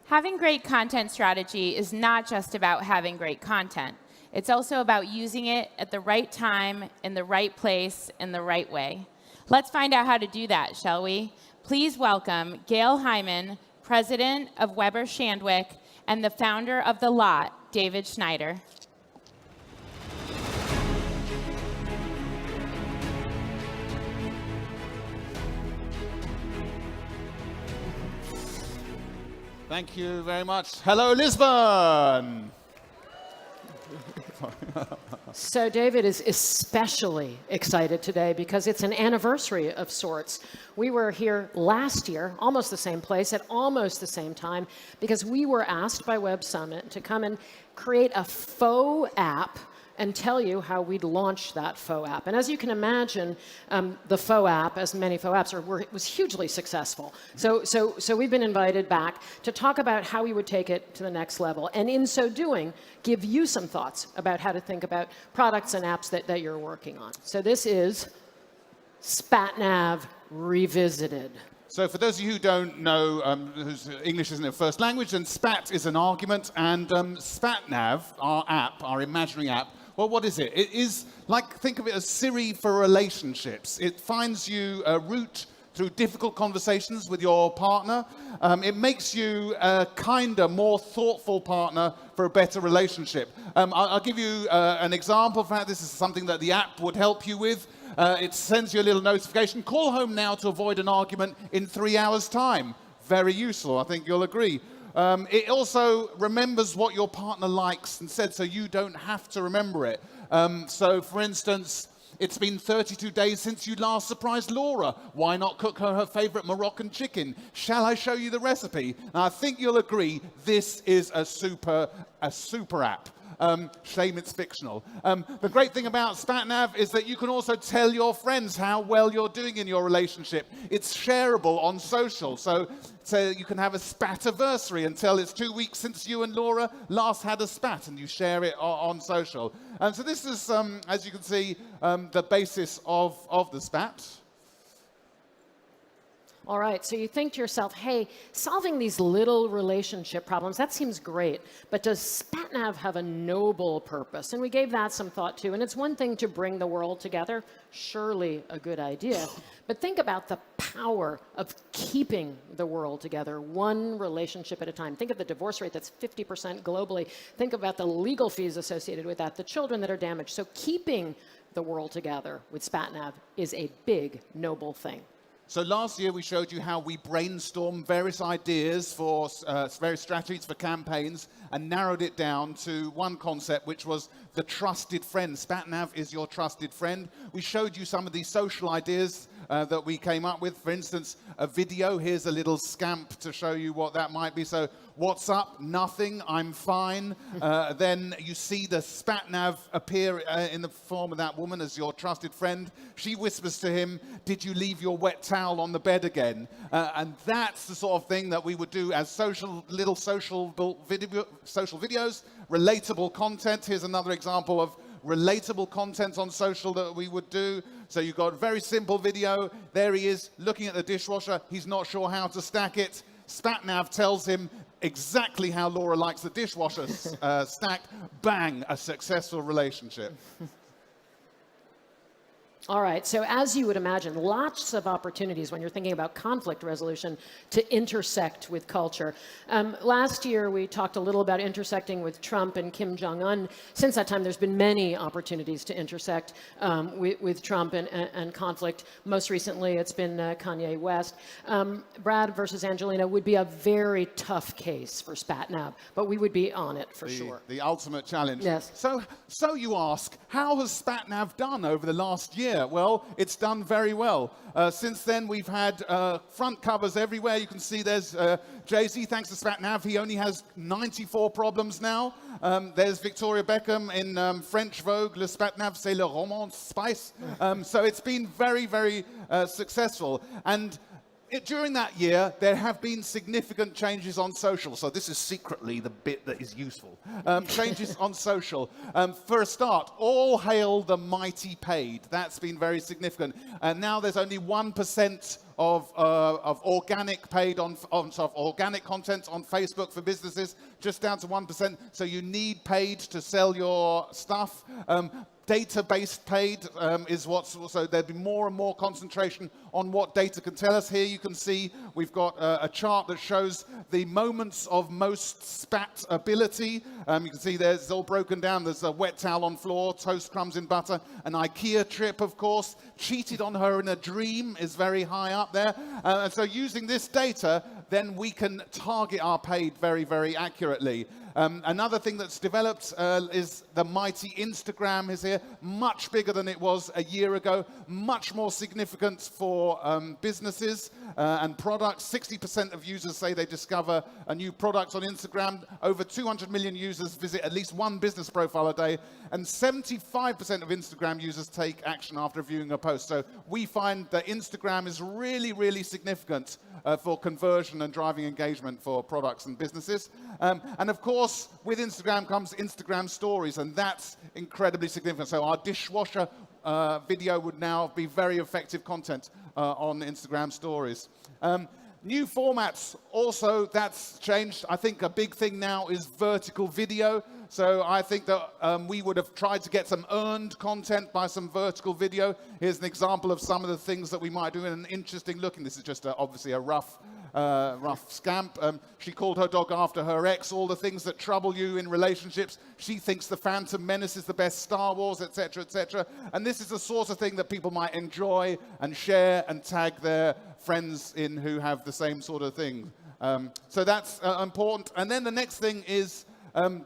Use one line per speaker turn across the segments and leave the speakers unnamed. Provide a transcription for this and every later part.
Having great content strategy is not just about having great content. It's also about using it at the right time, in the right place, in the right way. Let's find out how to do that, shall we? Please welcome Gail Heimann, president of Weber Shandwick, and the founder of The Lot, David Schneider.
Thank you very much. Hello, Lisbon.
So David is especially excited today because it's an anniversary of sorts. We were here last year, almost the same place, at almost the same time, because we were asked by Web Summit to come and create a faux app and tell you how we'd launch that faux app. And as you can imagine, the faux app, as many faux apps was hugely successful. So we've been invited back to talk about how we would take it to the next level. And in so doing, give you some thoughts about how to think about products and apps that you're working on. So this is SpatNav Revisited.
So for those of you who don't know, whose English isn't their first language, then SPAT is an argument, and SpatNav, our app, our imaginary app, well, what is it? It is like, think of it as Siri for relationships. It finds you a route through difficult conversations with your partner. It makes you a kinder, more thoughtful partner for a better relationship. I'll give you an example of that. This is something that the app would help you with. It sends you a little notification. Call home now to avoid an argument in 3 hours' time. Very useful, I think you'll agree. It also remembers what your partner likes and said, so you don't have to remember it. So, for instance, it's been 32 days since you last surprised Laura. Why not cook her favorite Moroccan chicken? Shall I show you the recipe? And I think you'll agree this is a super app. Shame it's fictional. The great thing about SpatNav is that you can also tell your friends how well you're doing in your relationship. It's shareable on social, so you can have a spativersary and tell it's 2 weeks since you and Laura last had a spat, and you share it on social. So this is, as you can see, the basis of the spat.
All right, so you think to yourself, hey, solving these little relationship problems, that seems great, but does SpatNav have a noble purpose? And we gave that some thought too, and it's one thing to bring the world together, surely a good idea, but think about the power of keeping the world together, one relationship at a time. Think of the divorce rate that's 50% globally. Think about the legal fees associated with that, the children that are damaged. So keeping the world together with SpatNav is a big, noble thing.
So last year we showed you how we brainstormed various ideas for various strategies for campaigns and narrowed it down to one concept, which was the trusted friend. SpatNav is your trusted friend. We showed you some of these social ideas that we came up with. For instance, a video. Here's a little scamp to show you what that might be. So, what's up? Nothing. I'm fine. Then you see the SpatNav appear in the form of that woman as your trusted friend. She whispers to him, "Did you leave your wet towel on the bed again?" And that's the sort of thing that we would do as social videos, relatable content. Here's another example of relatable content on social that we would do. So you've got a very simple video. There he is looking at the dishwasher. He's not sure how to stack it. SpatNav tells him exactly how Laura likes the dishwasher stacked. Bang, a successful relationship.
All right, so as you would imagine, lots of opportunities when you're thinking about conflict resolution to intersect with culture. Last year, we talked a little about intersecting with Trump and Kim Jong-un. Since that time, there's been many opportunities to intersect with Trump and conflict. Most recently, it's been Kanye West. Brad versus Angelina would be a very tough case for SpatNav, but we would be on it for sure.
The ultimate challenge.
Yes.
So you ask, how has SpatNav done over the last year? Well, it's done very well. Since then, we've had front covers everywhere. You can see there's Jay-Z, thanks to SpatNav. He only has 94 problems now. There's Victoria Beckham in French Vogue, Le SpatNav, c'est le romance spice. So it's been very, very successful. And during that year, there have been significant changes on social. So this is secretly the bit that is useful. Changes on social. For a start, all hail the mighty paid. That's been very significant. And now there's only 1% of organic paid on organic content on Facebook for businesses, just down to 1%. So you need paid to sell your stuff. Data-based paid is what's also, there'll be more and more concentration on what data can tell us. Here you can see we've got a chart that shows the moments of most spat ability. You can see there's all broken down. There's a wet towel on floor, toast crumbs in butter, an IKEA trip, of course. Cheated on her in a dream is very high up there. And so using this data, then we can target our paid very, very accurately. Another thing that's developed is the mighty Instagram is here, much bigger than it was a year ago, much more significant for businesses and products. 60% of users say they discover a new product on Instagram. Over 200 million users visit at least one business profile a day, and 75% of Instagram users take action after viewing a post. So we find that Instagram is really, really significant for conversion and driving engagement for products and businesses. And of course, with Instagram comes Instagram stories, and that's incredibly significant. So our dishwasher video would now be very effective content on Instagram stories. New formats also, that's changed. I think a big thing now is vertical video. So I think that we would have tried to get some earned content by some vertical video. Here's an example of some of the things that we might do in an interesting looking. This is just obviously a rough scamp. She called her dog after her ex, all the things that trouble you in relationships. She thinks The Phantom Menace is the best Star Wars, etc., etc. And this is the sort of thing that people might enjoy and share and tag their friends in who have the same sort of thing. So that's important. And then the next thing is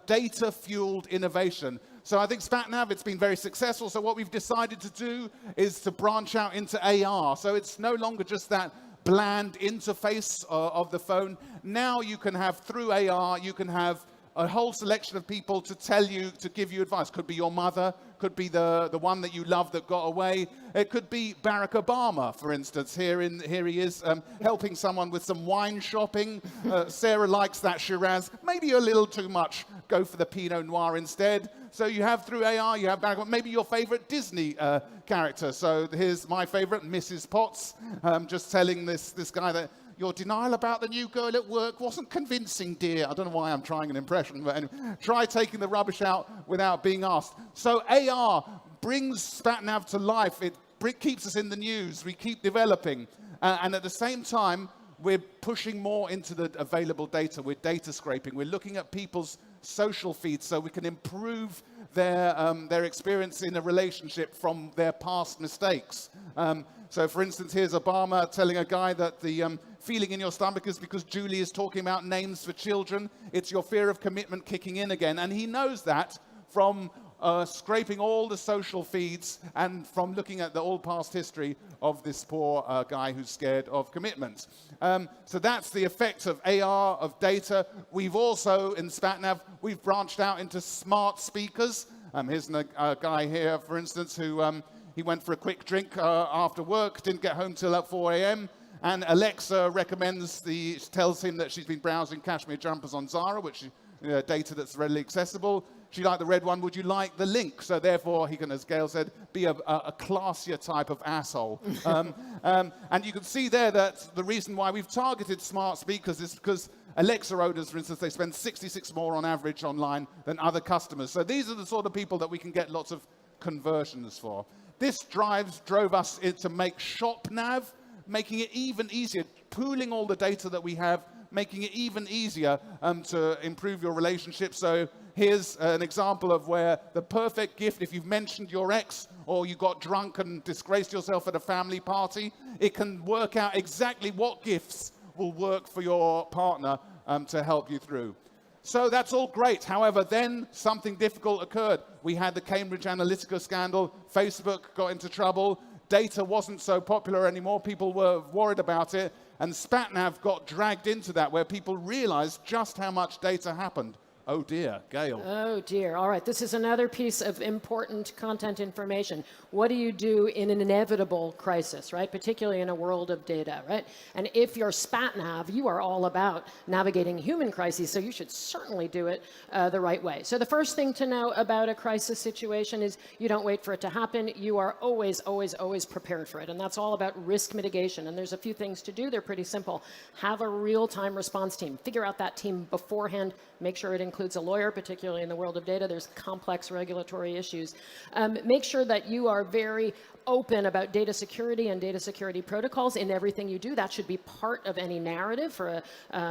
data-fueled innovation. So I think SpatNav, it's been very successful. So what we've decided to do is to branch out into AR. So it's no longer just that bland interface of the phone. Now you can have, through AR, you can have a whole selection of people to tell you, to give you advice. Could be your mother, could be the one that you love that got away. It could be Barack Obama, for instance. Here he is helping someone with some wine shopping. Sarah likes that Shiraz. Maybe a little too much. Go for the Pinot Noir instead. So you have through AR, you have Barack Obama, maybe your favorite Disney character. So here's my favorite, Mrs. Potts, just telling this guy that your denial about the new girl at work wasn't convincing, dear. I don't know why I'm trying an impression, but anyway, try taking the rubbish out without being asked. So AR brings SpatNav to life. It keeps us in the news. We keep developing. And at the same time, we're pushing more into the available data. We're data scraping. We're looking at people's social feeds so we can improve their experience in a relationship from their past mistakes. So, for instance, here's Obama telling a guy that the feeling in your stomach is because Julie is talking about names for children. It's your fear of commitment kicking in again. And he knows that from scraping all the social feeds and from looking at the all past history of this poor guy who's scared of commitment. So that's the effect of AR, of data. We've also, in SpatNav, we've branched out into smart speakers. Here's a guy here, for instance, who he went for a quick drink after work, didn't get home till at 4 a.m. And Alexa tells him that she's been browsing cashmere jumpers on Zara, which is data that's readily accessible. She liked the red one. Would you like the link? So therefore, he can, as Gail said, be a classier type of asshole. And you can see there that the reason why we've targeted smart speakers is because Alexa owners, for instance, they spend 66 more on average online than other customers. So these are the sort of people that we can get lots of conversions for. This drove us to make ShopNav, making it even easier, pooling all the data that we have, making it even easier to improve your relationship. So here's an example of where the perfect gift, if you've mentioned your ex or you got drunk and disgraced yourself at a family party, it can work out exactly what gifts will work for your partner to help you through. So that's all great. However, then something difficult occurred. We had the Cambridge Analytica scandal. Facebook got into trouble. Data wasn't so popular anymore. People were worried about it. And SpatNav got dragged into that, where people realized just how much data happened Oh dear, Gail.
Oh dear. All right. This is another piece of important content information. What do you do in an inevitable crisis, right? Particularly in a world of data, right? And if you're SpatNav, you are all about navigating human crises, so you should certainly do it the right way. So the first thing to know about a crisis situation is you don't wait for it to happen. You are always, always, always prepared for it. And that's all about risk mitigation. And there's a few things to do. They're pretty simple. Have a real-time response team. Figure out that team beforehand. Make sure it includes a lawyer, particularly in the world of data. There's complex regulatory issues. Make sure that you are very open about data security and data security protocols in everything you do. That should be part of any narrative for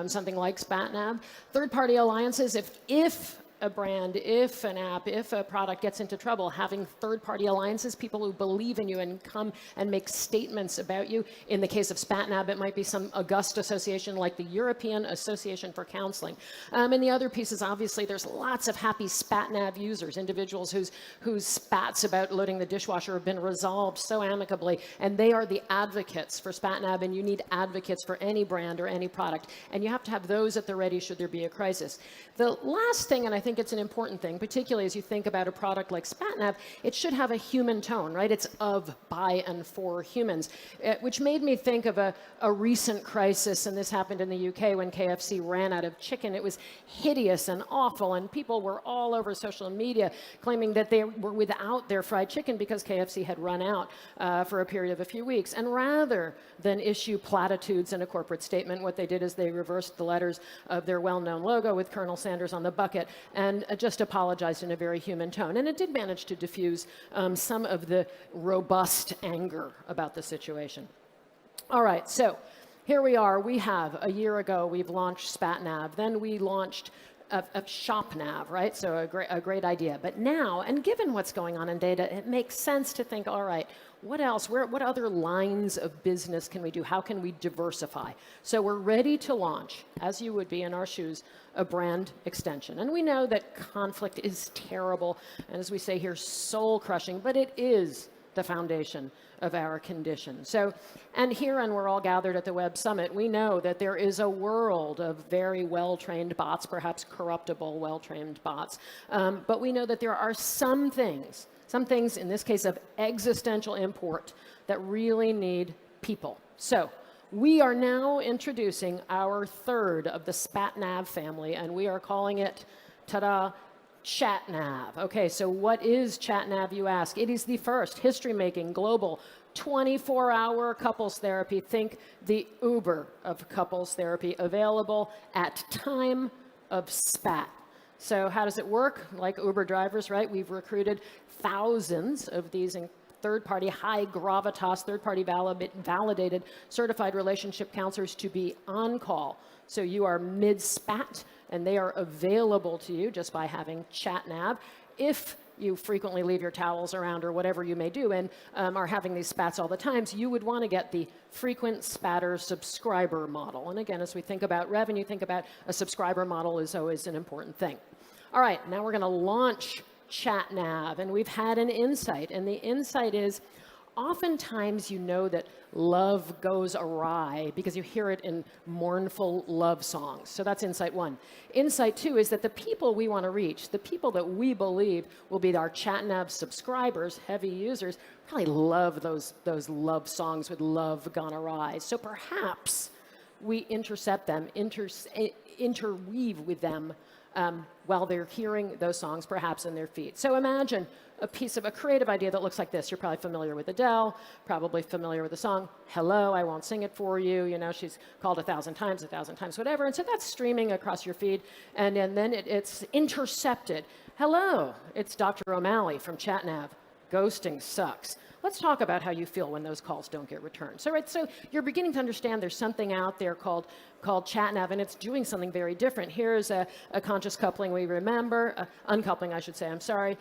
something like SpatNav. Third-party alliances, if a brand, if an app, if a product gets into trouble, having third-party alliances, people who believe in you and come and make statements about you. In the case of SpatNav, it might be some august association like the European Association for Counseling. And the other piece is obviously there's lots of happy SpatNav users, individuals whose spats about loading the dishwasher have been resolved so amicably, and they are the advocates for SpatNav, and you need advocates for any brand or any product, and you have to have those at the ready should there be a crisis. The last thing, and I think it's an important thing, particularly as you think about a product like SpatNav, it should have a human tone, right? It's of, by, and for humans, which made me think of a recent crisis, and this happened in the UK when KFC ran out of chicken. It was hideous and awful, and people were all over social media claiming that they were without their fried chicken because KFC had run out for a period of a few weeks. And rather than issue platitudes in a corporate statement, what they did is they reversed the letters of their well-known logo with Colonel Sanders on the bucket and just apologized in a very human tone. And it did manage to diffuse some of the robust anger about the situation. All right, so here we are. We have, a year ago, we've launched SpatNav. Then we launched a ShopNav, right? So a great idea. But now, and given what's going on in data, it makes sense to think, all right, what else? What other lines of business can we do? How can we diversify? So we're ready to launch, as you would be in our shoes, a brand extension. And we know that conflict is terrible, and as we say here, soul-crushing, but it is the foundation of our condition. So, and here, and we're all gathered at the Web Summit, we know that there is a world of very well-trained bots, perhaps corruptible, well-trained bots, but we know that there are some things, in this case of existential import, that really need people. So, we are now introducing our third of the SpatNav family, and we are calling it, ta-da, ChatNav. Okay, so what is ChatNav, you ask? It is the first history-making global 24-hour couples therapy. Think the Uber of couples therapy, available at time of spat. So how does it work? Like Uber drivers, right? We've recruited thousands of these third-party, high gravitas, third-party validated, certified relationship counselors to be on call. So you are mid-spat, and they are available to you just by having ChatNav. If you frequently leave your towels around or whatever you may do and are having these spats all the time, so you would want to get the frequent spatter subscriber model. And again, as we think about revenue, think about a subscriber model is always an important thing. All right, now we're going to launch ChatNav, and we've had an insight, and the insight is oftentimes you know that love goes awry because you hear it in mournful love songs. So that's insight one. Insight two is that the people we want to reach, the people that we believe will be our ChatNav subscribers, heavy users, probably love those love songs with love gone awry. So perhaps we intercept them, interweave with them while they're hearing those songs, perhaps in their feed. So imagine a piece of a creative idea that looks like this. You're probably familiar with Adele, probably familiar with the song, Hello, I Won't Sing It For You. You know, she's called 1,000 times, whatever. And so that's streaming across your feed, and then it's intercepted. Hello, it's Dr. O'Malley from ChatNav. Ghosting sucks. Let's talk about how you feel when those calls don't get returned. So you're beginning to understand there's something out there called ChatNav, and it's doing something very different. Here's a conscious coupling we remember, uncoupling, I should say, I'm sorry,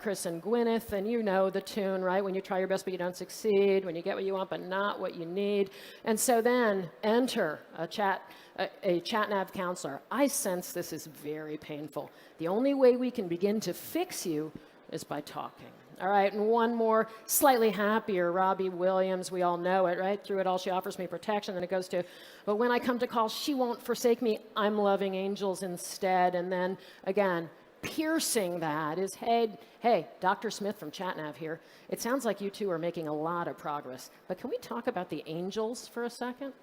Chris and Gwyneth, and you know the tune, right? When you try your best but you don't succeed, when you get what you want but not what you need. And so then enter a ChatNav counselor. I sense this is very painful. The only way we can begin to fix you is by talking. All right, and one more, slightly happier, Robbie Williams, we all know it, right? Through it all, she offers me protection. Then it goes to, but when I come to call, she won't forsake me. I'm loving angels instead. And then again, piercing that is, hey, Dr. Smith from ChatNav here. It sounds like you two are making a lot of progress. But can we talk about the angels for a second?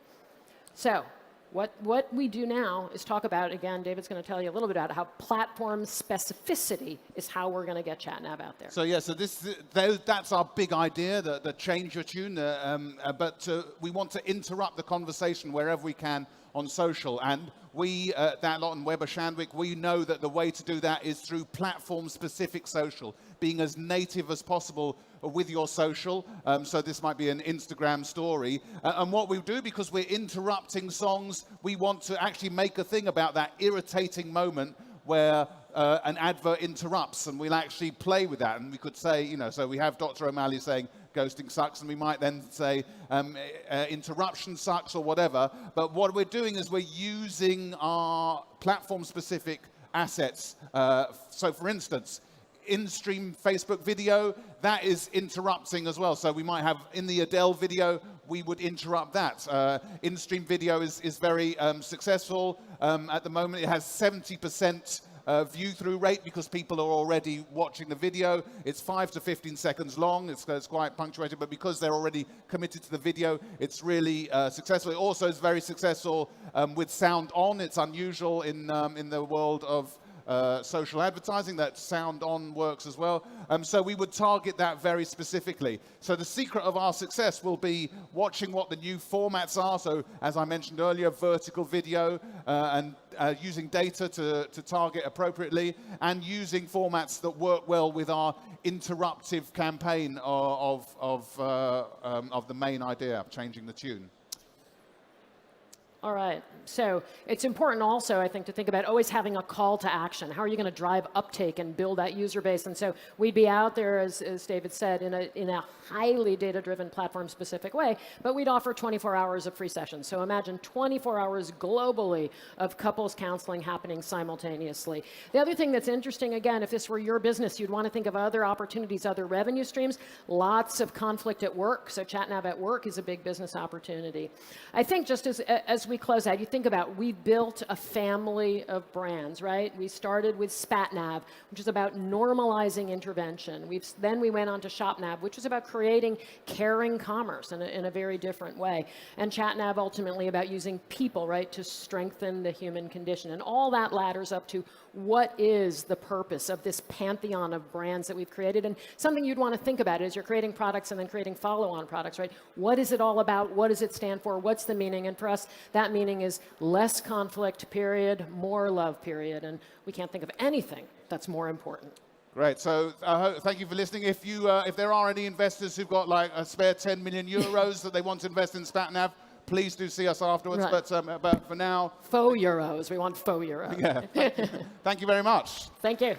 So what we do now is talk about, again, David's going to tell you a little bit about how platform specificity is how we're going to get ChatNav out there.
So yeah, so that's our big idea, the change your tune. But we want to interrupt the conversation wherever we can on social. And we, that lot in Weber Shandwick, we know that the way to do that is through platform-specific social, being as native as possible with your social. So this might be an Instagram story. And what we do, because we're interrupting songs, we want to actually make a thing about that irritating moment where an advert interrupts, and we'll actually play with that. And we could say, you know, so we have Dr. O'Malley saying, ghosting sucks, and we might then say interruption sucks or whatever. But what we're doing is we're using our platform-specific assets. So for instance, in-stream Facebook video, that is interrupting as well. So we might have, in the Adele video, we would interrupt that. In-stream video is very successful. At the moment, it has 70% view-through rate because people are already watching the video. It's 5 to 15 seconds long. It's quite punctuated, but because they're already committed to the video, it's really successful. It also is very successful with sound on. It's unusual in the world of social advertising that sound on works as well. So we would target that very specifically. So the secret of our success will be watching what the new formats are. So as I mentioned earlier, vertical video and using data to target appropriately, and using formats that work well with our interruptive campaign of the main idea, changing the tune.
All right. So it's important also, I think, to think about always having a call to action. How are you going to drive uptake and build that user base? And so we'd be out there, as David said, in a highly data-driven, platform-specific way, but we'd offer 24 hours of free sessions. So imagine 24 hours globally of couples counseling happening simultaneously. The other thing that's interesting, again, if this were your business, you'd want to think of other opportunities, other revenue streams, lots of conflict at work. So ChatNav at work is a big business opportunity. I think just as we close out, you think about, we built a family of brands, right? We started with SpatNav, which is about normalizing intervention. Then we went on to ShopNav, which was about creating caring commerce in a very different way. And ChatNav ultimately about using people, right, to strengthen the human condition. And all that ladders up to what is the purpose of this pantheon of brands that we've created. And something you'd want to think about as you're creating products and then creating follow-on products, right? What is it all about? What does it stand for? What's the meaning? And for us, that meaning is less conflict, period, more love, period. And we can't think of anything that's more important.
Great. So thank you for listening. If there are any investors who've got like a spare 10 million euros that they want to invest in SpatNav, please do see us afterwards. Right. But for now,
faux euros. We want faux euros.
Yeah. Thank you very much.
Thank you.